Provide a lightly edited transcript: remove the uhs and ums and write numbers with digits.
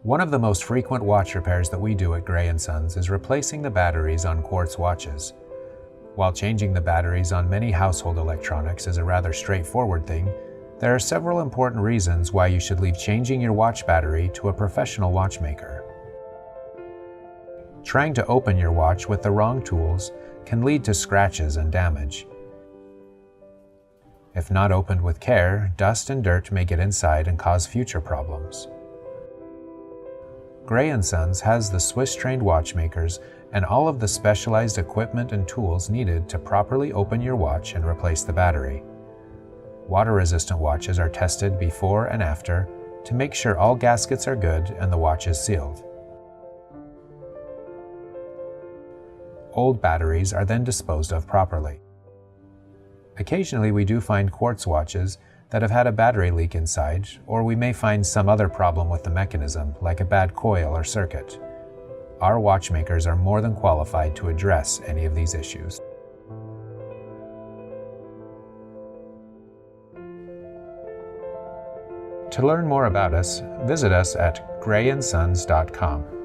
One of the most frequent watch repairs that we do at Gray & Sons is replacing the batteries on quartz watches. While changing the batteries on many household electronics is a rather straightforward thing, there are several important reasons why you should leave changing your watch battery to a professional watchmaker. Trying to open your watch with the wrong tools can lead to scratches and damage. If not opened with care, dust and dirt may get inside and cause future problems. Gray & Sons has the Swiss-trained watchmakers and all of the specialized equipment and tools needed to properly open your watch and replace the battery. Water-resistant watches are tested before and after to make sure all gaskets are good and the watch is sealed. Old batteries are then disposed of properly. Occasionally we do find quartz watches that have had a battery leak inside, or we may find some other problem with the mechanism, like a bad coil or circuit. Our watchmakers are more than qualified to address any of these issues. To learn more about us, visit us at grayandsons.com.